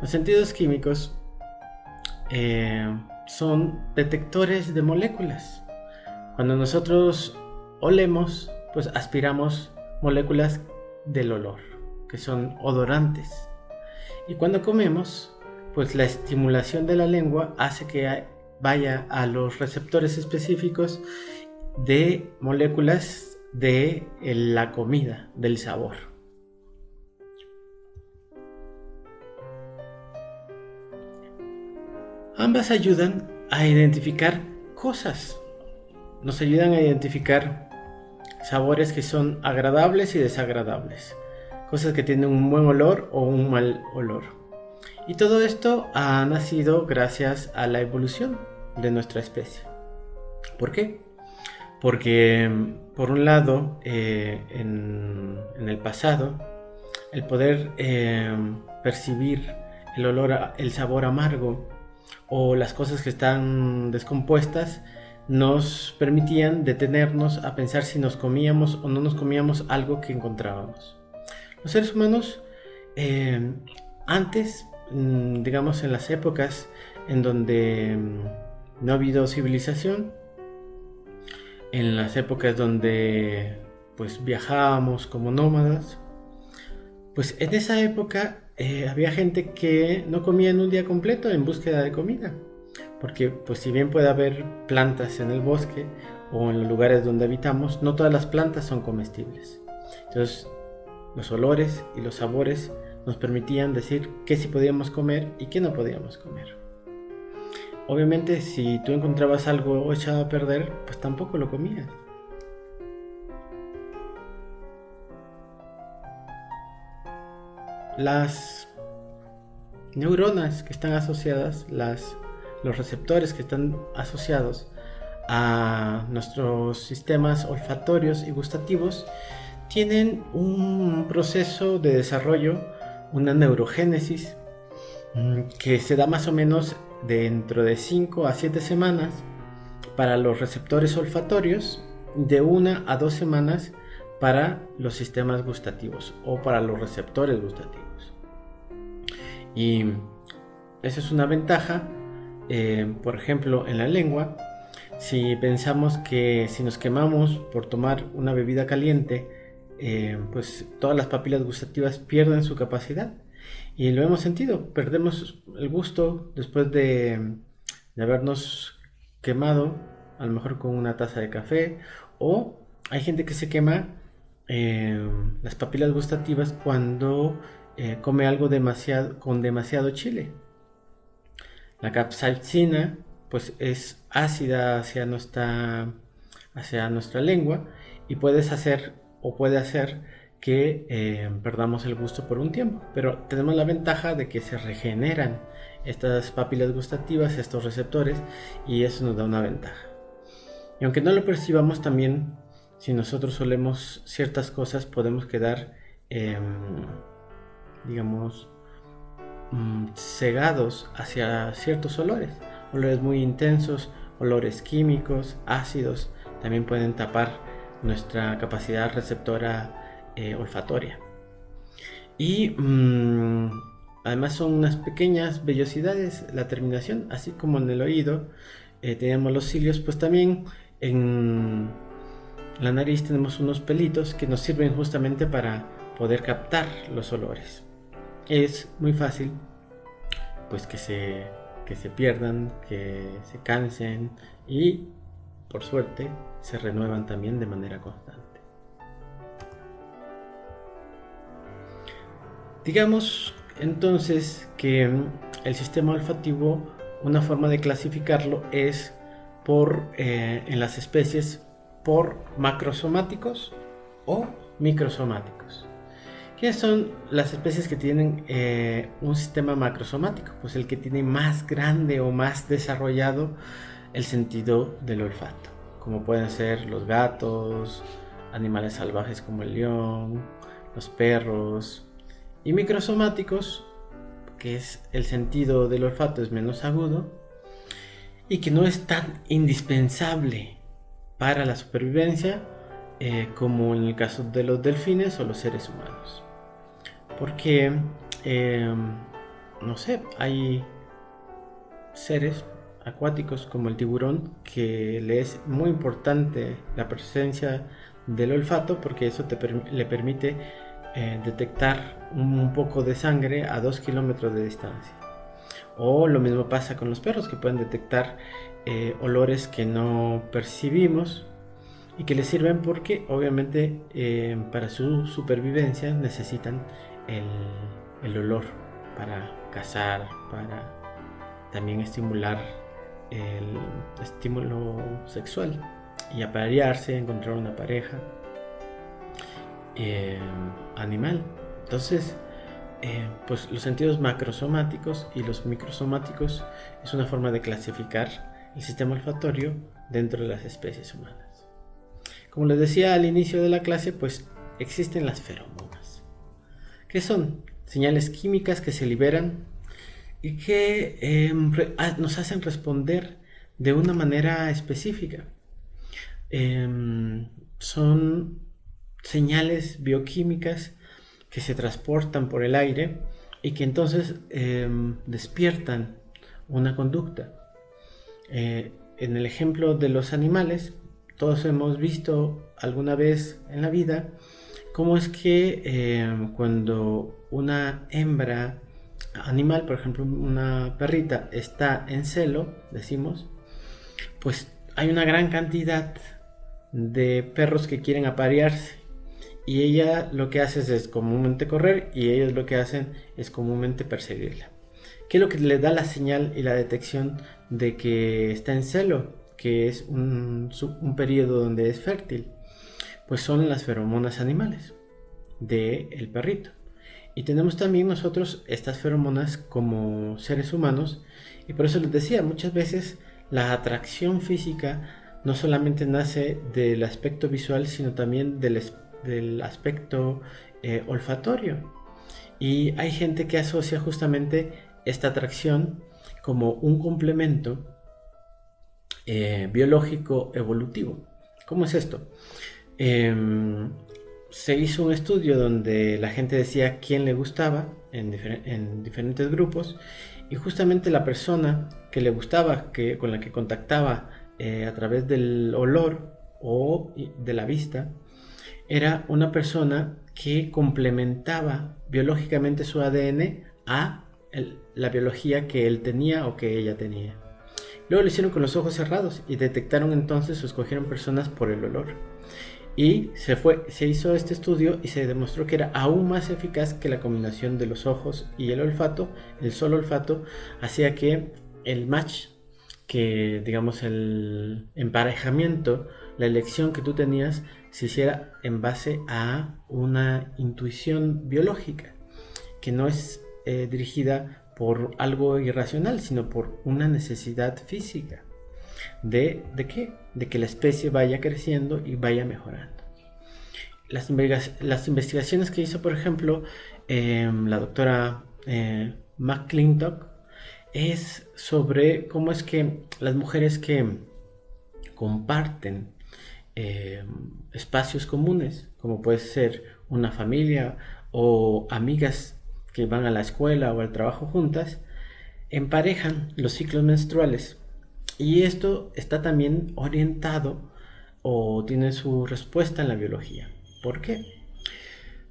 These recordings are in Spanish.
Los sentidos químicos son detectores de moléculas. Cuando nosotros olemos, pues aspiramos moléculas del olor, que son odorantes. Y cuando comemos, pues la estimulación de la lengua hace que vaya a los receptores específicos de moléculas de la comida, del sabor. Ambas ayudan a identificar cosas. Nos ayudan a identificar sabores que son agradables y desagradables. Cosas que tienen un buen olor o un mal olor. Y todo esto ha nacido gracias a la evolución de nuestra especie. ¿Por qué? Porque, por un lado, en el pasado, el poder percibir el olor, el sabor amargo o las cosas que están descompuestas nos permitían detenernos a pensar si nos comíamos o no nos comíamos algo que encontrábamos. Los seres humanos, antes, digamos en las épocas en donde no ha habido civilización, en las épocas donde pues viajábamos como nómadas, pues en esa época había gente que no comía en un día completo en búsqueda de comida, porque pues si bien puede haber plantas en el bosque o en los lugares donde habitamos, no todas las plantas son comestibles. Entonces los olores y los sabores nos permitían decir qué sí podíamos comer y qué no podíamos comer. Obviamente si tú encontrabas algo echado a perder, pues tampoco lo comías. Las neuronas que están asociadas, los receptores que están asociados a nuestros sistemas olfatorios y gustativos tienen un proceso de desarrollo, una neurogénesis, que se da más o menos dentro de 5 a 7 semanas para los receptores olfatorios, de 1 a 2 semanas para los sistemas gustativos o para los receptores gustativos. Y esa es una ventaja, por ejemplo, en la lengua. Si pensamos que si nos quemamos por tomar una bebida caliente, pues todas las papilas gustativas pierden su capacidad. Y lo hemos sentido, perdemos el gusto después de habernos quemado, a lo mejor con una taza de café, o hay gente que se quema las papilas gustativas cuando come algo con demasiado chile. La capsaicina pues es ácida hacia nuestra lengua y puede hacer que perdamos el gusto por un tiempo, pero tenemos la ventaja de que se regeneran estas papilas gustativas, estos receptores, y eso nos da una ventaja. Y aunque no lo percibamos, también si nosotros olemos ciertas cosas podemos quedar digamos cegados hacia ciertos olores muy intensos, olores químicos, ácidos, también pueden tapar nuestra capacidad receptora olfatoria. Y además son unas pequeñas vellosidades la terminación, así como en el oído tenemos los cilios, pues también en la nariz tenemos unos pelitos que nos sirven justamente para poder captar los olores. Es muy fácil pues que se pierdan, que se cansen y por suerte se renuevan también de manera constante. Digamos entonces que el sistema olfativo, una forma de clasificarlo es en las especies por macrosomáticos o microsomáticos. ¿Qué son las especies que tienen un sistema macrosomático? Pues el que tiene más grande o más desarrollado el sentido del olfato, como pueden ser los gatos, animales salvajes como el león, los perros. Y microsomáticos, que es el sentido del olfato es menos agudo y que no es tan indispensable para la supervivencia como en el caso de los delfines o los seres humanos. Porque no sé, hay seres acuáticos como el tiburón que le es muy importante la presencia del olfato, porque eso le permite detectar un poco de sangre a 2 kilómetros de distancia. O lo mismo pasa con los perros, que pueden detectar olores que no percibimos y que les sirven porque obviamente para su supervivencia necesitan el olor para cazar, para también estimular el estímulo sexual y aparearse, encontrar una pareja animal. Entonces, pues los sentidos macrosomáticos y los microsomáticos es una forma de clasificar el sistema olfatorio dentro de las especies humanas. Como les decía al inicio de la clase, pues existen las feromonas, que son señales químicas que se liberan y que nos hacen responder de una manera específica. Son señales bioquímicas que se transportan por el aire y que entonces despiertan una conducta. En el ejemplo de los animales, todos hemos visto alguna vez en la vida cómo es que cuando una hembra animal, por ejemplo una perrita, está en celo, decimos, pues hay una gran cantidad de perros que quieren aparearse y ella lo que hace es comúnmente correr y ellos lo que hacen es comúnmente perseguirla. ¿Qué es lo que le da la señal y la detección de que está en celo, que es un periodo donde es fértil? Pues son las feromonas animales del perrito. Y tenemos también nosotros estas feromonas como seres humanos, y por eso les decía, muchas veces la atracción física no solamente nace del aspecto visual, sino también del aspecto olfatorio. Y hay gente que asocia justamente esta atracción como un complemento biológico evolutivo. ¿Cómo es esto? Se hizo un estudio donde la gente decía quién le gustaba en diferentes grupos, y justamente la persona que le gustaba, con la que contactaba a través del olor o de la vista, era una persona que complementaba biológicamente su ADN a la biología que él tenía o que ella tenía. Luego lo hicieron con los ojos cerrados y detectaron entonces o escogieron personas por el olor. Y se hizo este estudio y se demostró que era aún más eficaz que la combinación de los ojos y el olfato. El solo olfato hacía que el match, que digamos el emparejamiento, la elección que tú tenías, se hiciera en base a una intuición biológica, que no es dirigida por algo irracional, sino por una necesidad física. ¿De qué? De que la especie vaya creciendo y vaya mejorando. Las investigaciones que hizo, por ejemplo, la doctora McClintock, es sobre cómo es que las mujeres que comparten espacios comunes, como puede ser una familia o amigas que van a la escuela o al trabajo juntas, emparejan los ciclos menstruales. Y esto está también orientado o tiene su respuesta en la biología. ¿Por qué?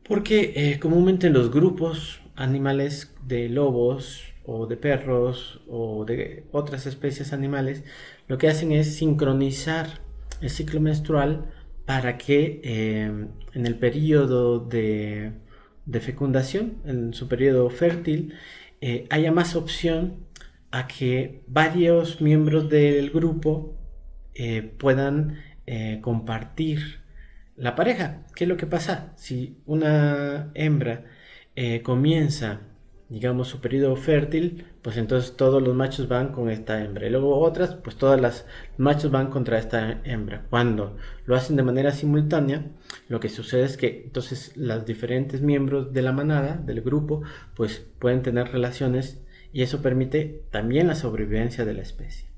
Porque comúnmente en los grupos animales de lobos o de perros o de otras especies animales, lo que hacen es sincronizar el ciclo menstrual para que en el periodo de fecundación, en su periodo fértil, haya más opción a que varios miembros del grupo puedan compartir la pareja. ¿Qué es lo que pasa? Si una hembra comienza, digamos, su periodo fértil, pues entonces todos los machos van con esta hembra. Y luego otras, pues todas las machos van contra esta hembra. Cuando lo hacen de manera simultánea, lo que sucede es que entonces los diferentes miembros de la manada, del grupo, pues pueden tener relaciones, y eso permite también la sobrevivencia de la especie.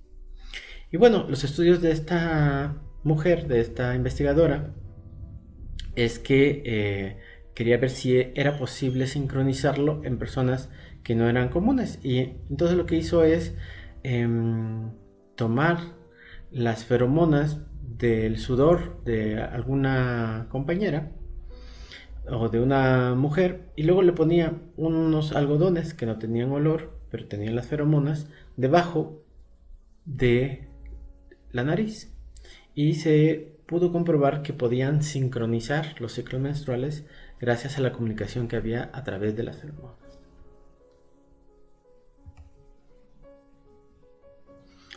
Y bueno, los estudios de esta mujer, de esta investigadora, es que quería ver si era posible sincronizarlo en personas que no eran comunes. Y entonces lo que hizo es tomar las feromonas del sudor de alguna compañera o de una mujer, y luego le ponía unos algodones que no tenían olor pero tenían las feromonas debajo de la nariz, y se pudo comprobar que podían sincronizar los ciclos menstruales gracias a la comunicación que había a través de las feromonas.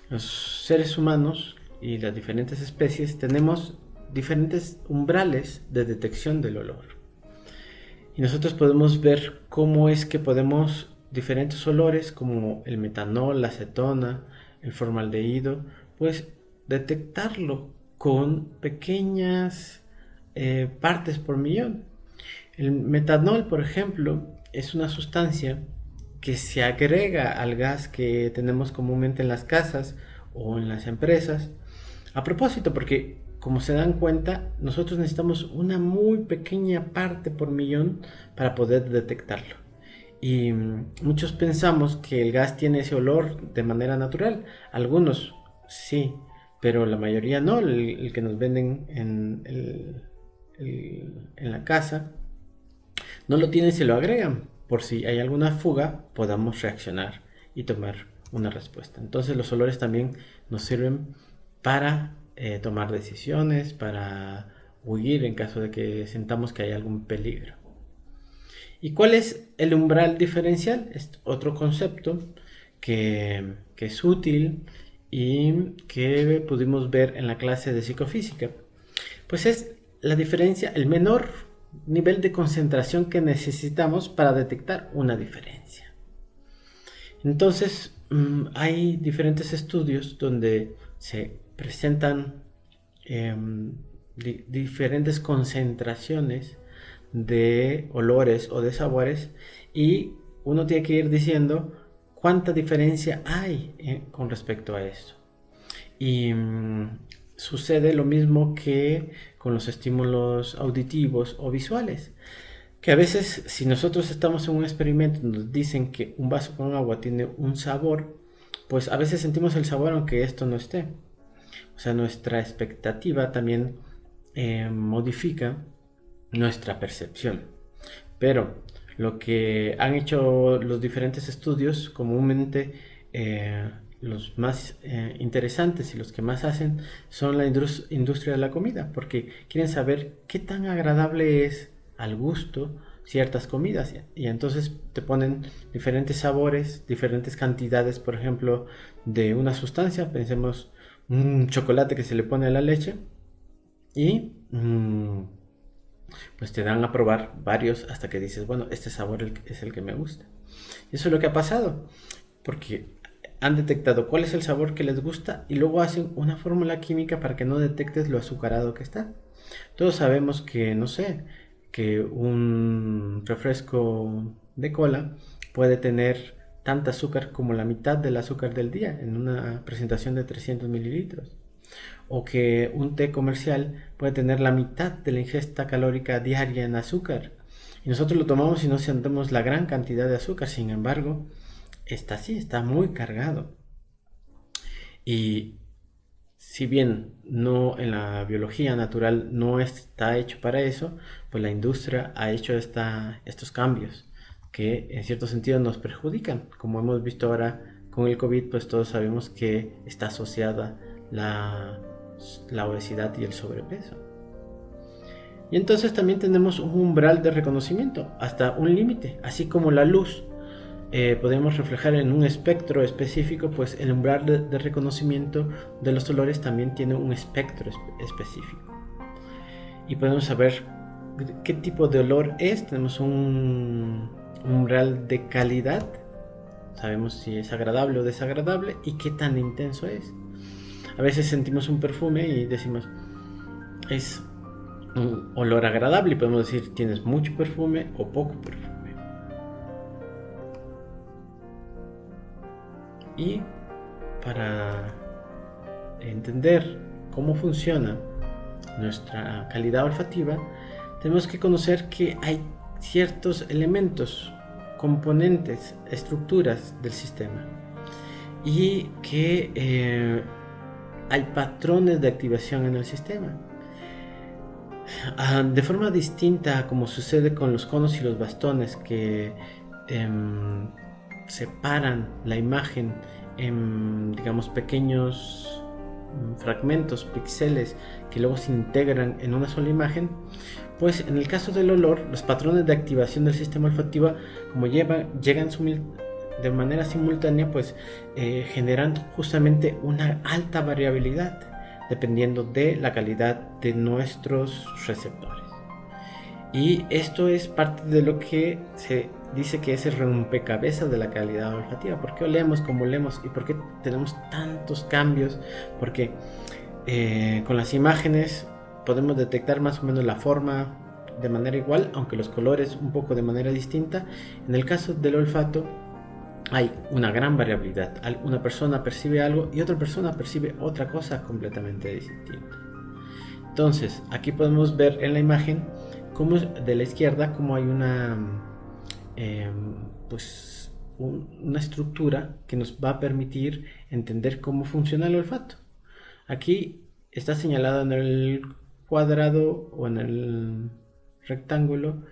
Los seres humanos y las diferentes especies tenemos diferentes umbrales de detección del olor. Y nosotros podemos ver cómo es que podemos diferentes olores como el metanol, la acetona, el formaldehído, pues detectarlo con pequeñas partes por millón. El metanol, por ejemplo, es una sustancia que se agrega al gas que tenemos comúnmente en las casas o en las empresas. A propósito, porque como se dan cuenta, nosotros necesitamos una muy pequeña parte por millón para poder detectarlo. Y muchos pensamos que el gas tiene ese olor de manera natural. Algunos sí, pero la mayoría no. El que nos venden en la casa no lo tienen, se lo agregan. Por si hay alguna fuga, podamos reaccionar y tomar una respuesta. Entonces los olores también nos sirven para tomar decisiones, para huir en caso de que sintamos que hay algún peligro. ¿Y cuál es el umbral diferencial? Es otro concepto que es útil y que pudimos ver en la clase de psicofísica. Pues es la diferencia, el menor nivel de concentración que necesitamos para detectar una diferencia. Entonces, hay diferentes estudios donde se presentan diferentes concentraciones de olores o de sabores, y uno tiene que ir diciendo cuánta diferencia hay con respecto a eso. Y sucede lo mismo que con los estímulos auditivos o visuales, que a veces, si nosotros estamos en un experimento y nos dicen que un vaso con agua tiene un sabor, pues a veces sentimos el sabor aunque esto no esté. O sea, nuestra expectativa también modifica nuestra percepción. Pero lo que han hecho los diferentes estudios, comúnmente los más interesantes y los que más hacen, son la industria de la comida, porque quieren saber qué tan agradable es al gusto ciertas comidas, y entonces te ponen diferentes sabores, diferentes cantidades, por ejemplo, de una sustancia. Pensemos un chocolate que se le pone a la leche, y pues te dan a probar varios hasta que dices, bueno, este sabor es el que me gusta. Y eso es lo que ha pasado, porque han detectado cuál es el sabor que les gusta y luego hacen una fórmula química para que no detectes lo azucarado que está. Todos sabemos que, no sé, que un refresco de cola puede tener tanta azúcar como la mitad del azúcar del día en una presentación de 300 mililitros. O que un té comercial puede tener la mitad de la ingesta calórica diaria en azúcar. Y nosotros lo tomamos y no sentimos la gran cantidad de azúcar. Sin embargo, está muy cargado. Y si bien no, en la biología natural no está hecho para eso, pues la industria ha hecho estos cambios que en cierto sentido nos perjudican. Como hemos visto ahora con el COVID, pues todos sabemos que está asociada la obesidad y el sobrepeso. Y entonces también tenemos un umbral de reconocimiento hasta un límite, así como la luz. Podemos reflejar en un espectro específico, pues el umbral de reconocimiento de los olores también tiene un espectro específico. Y podemos saber qué tipo de olor es. Tenemos un umbral de calidad. Sabemos si es agradable o desagradable y qué tan intenso es. A veces sentimos un perfume y decimos, es un olor agradable, y podemos decir, tienes mucho perfume o poco perfume. Y para entender cómo funciona nuestra calidad olfativa, tenemos que conocer que hay ciertos elementos componentes, estructuras del sistema, y que hay patrones de activación en el sistema. De forma distinta a como sucede con los conos y los bastones, que separan la imagen en, digamos, pequeños fragmentos, píxeles, que luego se integran en una sola imagen, pues en el caso del olor, los patrones de activación del sistema olfativo, como llegan de manera simultánea, pues generan justamente una alta variabilidad dependiendo de la calidad de nuestros receptores. Y esto es parte de lo que se dice que es el rompecabezas de la calidad olfativa. ¿Por qué olemos como olemos y por qué tenemos tantos cambios? Porque con las imágenes podemos detectar más o menos la forma de manera igual, aunque los colores un poco de manera distinta. En el caso del olfato hay una gran variabilidad. Una persona percibe algo y otra persona percibe otra cosa completamente distinta. Entonces, aquí podemos ver en la imagen como de la izquierda como hay una una estructura que nos va a permitir entender cómo funciona el olfato. Aquí está señalado en el cuadrado o en el rectángulo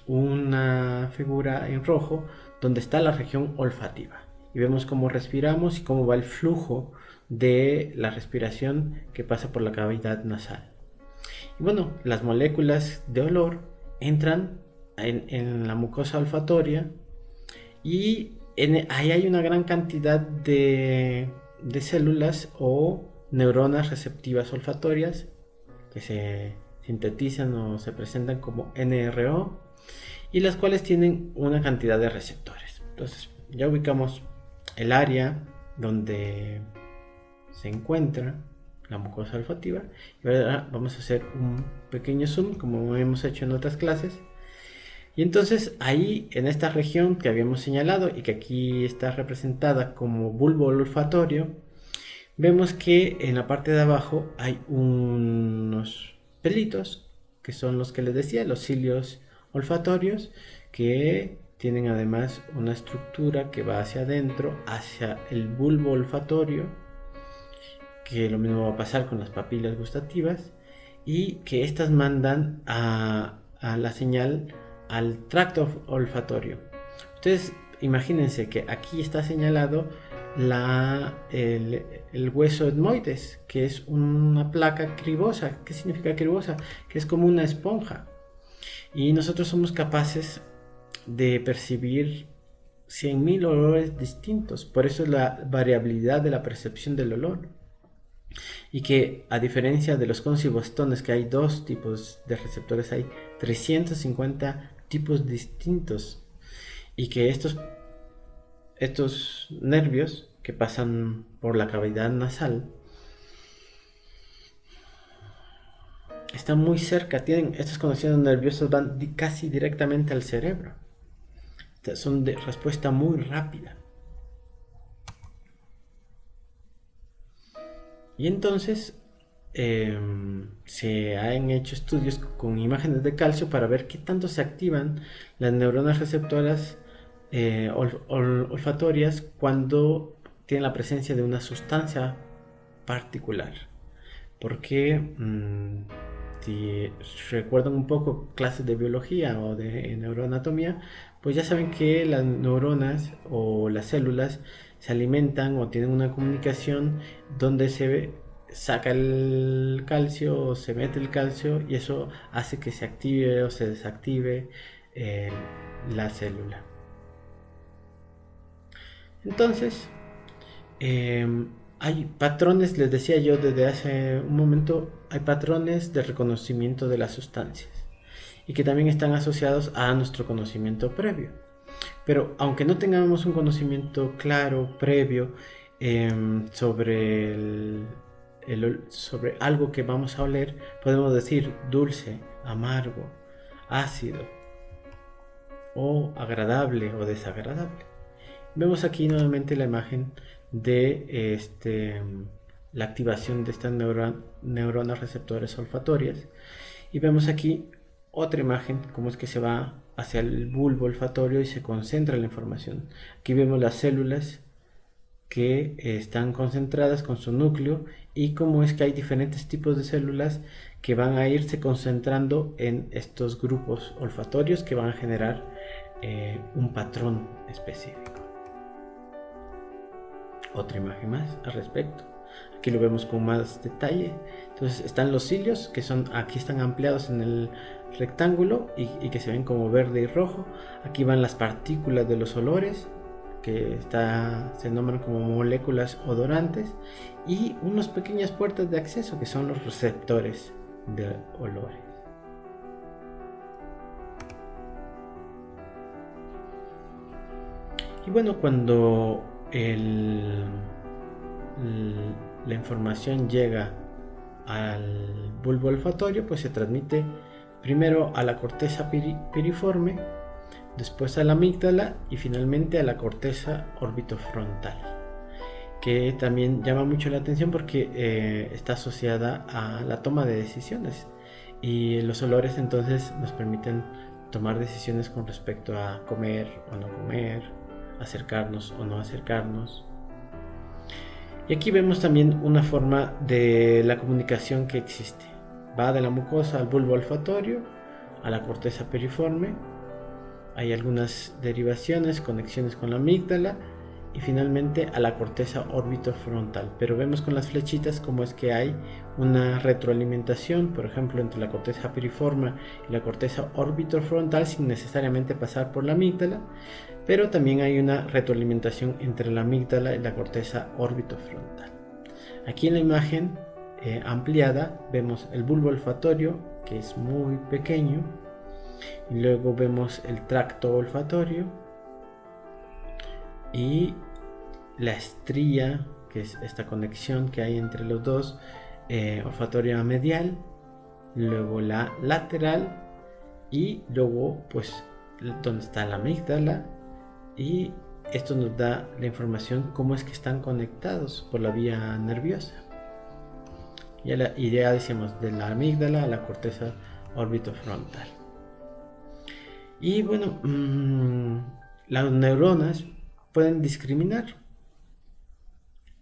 una figura en rojo donde está la región olfativa, y vemos cómo respiramos y cómo va el flujo de la respiración que pasa por la cavidad nasal. Y bueno, las moléculas de olor entran en la mucosa olfatoria, y ahí hay una gran cantidad de células o neuronas receptivas olfatorias que se sintetizan o se presentan como NRO, y las cuales tienen una cantidad de receptores. Entonces ya ubicamos el área donde se encuentra la mucosa olfativa, y ahora vamos a hacer un pequeño zoom como hemos hecho en otras clases. Y entonces ahí en esta región que habíamos señalado y que aquí está representada como bulbo olfatorio, vemos que en la parte de abajo hay unos pelitos que son los que les decía, los cilios olfatorios, que tienen además una estructura que va hacia adentro, hacia el bulbo olfatorio, que lo mismo va a pasar con las papilas gustativas, y que estas mandan a la señal al tracto olfatorio. Ustedes imagínense que aquí está señalado el hueso etmoides, que es una placa cribosa. ¿Qué significa cribosa? Que es como una esponja. Y nosotros somos capaces de percibir 100.000 olores distintos. Por eso es la variabilidad de la percepción del olor. Y que a diferencia de los conos y bastones, que hay dos tipos de receptores, hay 350 tipos distintos. Y que estos nervios que pasan por la cavidad nasal están muy cerca, estas conexiones nerviosas van casi directamente al cerebro. Son de respuesta muy rápida. Y entonces se han hecho estudios con imágenes de calcio para ver qué tanto se activan las neuronas receptoras olfatorias cuando tienen la presencia de una sustancia particular. Porque si recuerdan un poco clases de biología o de neuroanatomía, pues ya saben que las neuronas o las células se alimentan o tienen una comunicación donde se saca el calcio o se mete el calcio, y eso hace que se active o se desactive la célula. Entonces hay patrones, les decía yo desde hace un momento, hay patrones de reconocimiento de las sustancias y que también están asociados a nuestro conocimiento previo. Pero aunque no tengamos un conocimiento claro, previo, sobre sobre algo que vamos a oler, podemos decir dulce, amargo, ácido, o agradable o desagradable. Vemos aquí nuevamente la imagen de la activación de estas neuronas receptores olfatorias, y vemos aquí otra imagen, cómo es que se va hacia el bulbo olfatorio y se concentra la información. Aquí vemos las células que están concentradas con su núcleo y cómo es que hay diferentes tipos de células que van a irse concentrando en estos grupos olfatorios que van a generar un patrón específico. Otra imagen más al respecto. Aquí lo vemos con más detalle. Entonces están los cilios que son, aquí están ampliados en el rectángulo y que se ven como verde y rojo. Aquí van las partículas de los olores que se nombran como moléculas odorantes, y unas pequeñas puertas de acceso que son los receptores de olores. Y bueno, cuando la información llega al bulbo olfatorio, pues se transmite primero a la corteza piriforme, después a la amígdala y finalmente a la corteza orbitofrontal, que también llama mucho la atención porque está asociada a la toma de decisiones, y los olores entonces nos permiten tomar decisiones con respecto a comer o no comer, acercarnos o no acercarnos. Y aquí vemos también una forma de la comunicación que existe. Va de la mucosa al bulbo olfatorio, a la corteza piriforme. Hay algunas derivaciones, conexiones con la amígdala y finalmente a la corteza orbitofrontal. Pero vemos con las flechitas cómo es que hay una retroalimentación, por ejemplo, entre la corteza piriforme y la corteza orbitofrontal sin necesariamente pasar por la amígdala. Pero también hay una retroalimentación entre la amígdala y la corteza orbitofrontal. Aquí en la imagen ampliada vemos el bulbo olfatorio, que es muy pequeño, y luego vemos el tracto olfatorio y la estría, que es esta conexión que hay entre los dos, olfatoria medial, luego la lateral y luego pues donde está la amígdala, y esto nos da la información cómo es que están conectados por la vía nerviosa. Y ya decimos de la amígdala a la corteza orbitofrontal. Y bueno, las neuronas pueden discriminar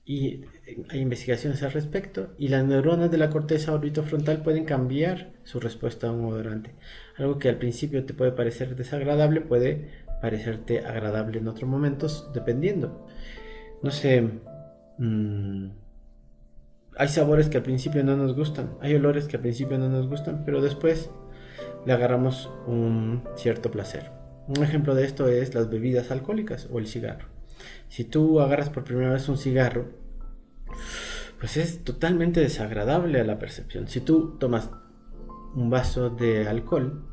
y hay investigaciones al respecto, y las neuronas de la corteza orbitofrontal pueden cambiar su respuesta a un odorante. Algo que al principio te puede parecer desagradable puede parecerte agradable en otros momentos, dependiendo. No sé, hay sabores que al principio no nos gustan, hay olores que al principio no nos gustan, pero después le agarramos un cierto placer. Un ejemplo de esto es las bebidas alcohólicas o el cigarro. Si tú agarras por primera vez un cigarro, pues es totalmente desagradable a la percepción. Si tú tomas un vaso de alcohol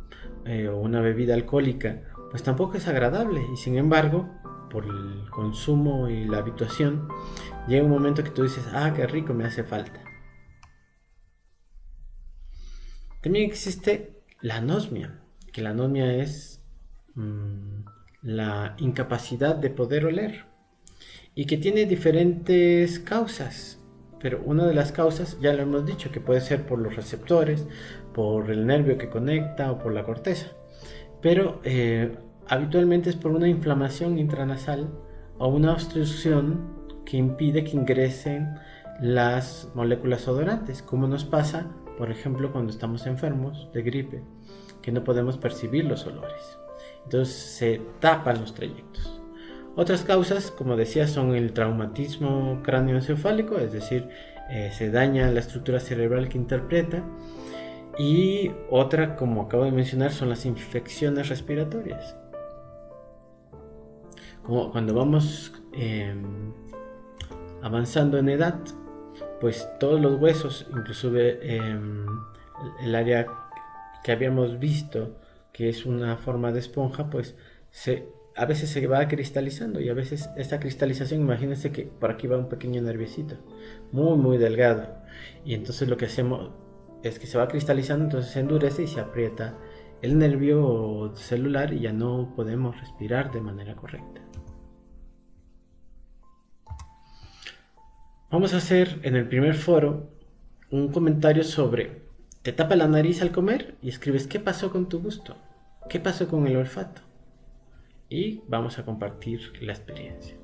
o una bebida alcohólica, pues tampoco es agradable, y sin embargo, por el consumo y la habituación, llega un momento que tú dices, ah, qué rico, me hace falta. También existe la anosmia, que la anosmia es la incapacidad de poder oler, y que tiene diferentes causas, pero una de las causas ya lo hemos dicho, que puede ser por los receptores, por el nervio que conecta o por la corteza, pero habitualmente es por una inflamación intranasal o una obstrucción que impide que ingresen las moléculas odorantes, como nos pasa, por ejemplo, cuando estamos enfermos de gripe, que no podemos percibir los olores. Entonces se tapan los trayectos. Otras causas, como decía, son el traumatismo cráneoencefálico, es decir, se daña la estructura cerebral que interpreta. Y otra, como acabo de mencionar, son las infecciones respiratorias. Como cuando vamos avanzando en edad, pues todos los huesos, inclusive el área que habíamos visto, que es una forma de esponja, pues a veces se va cristalizando, y a veces esta cristalización, imagínense que por aquí va un pequeño nerviecito, muy muy delgado, y entonces lo que hacemos es que se va cristalizando, entonces se endurece y se aprieta el nervio celular y ya no podemos respirar de manera correcta. Vamos a hacer en el primer foro un comentario sobre Te tapa la nariz al comer y escribes qué pasó con tu gusto, qué pasó con el olfato. Y vamos a compartir la experiencia.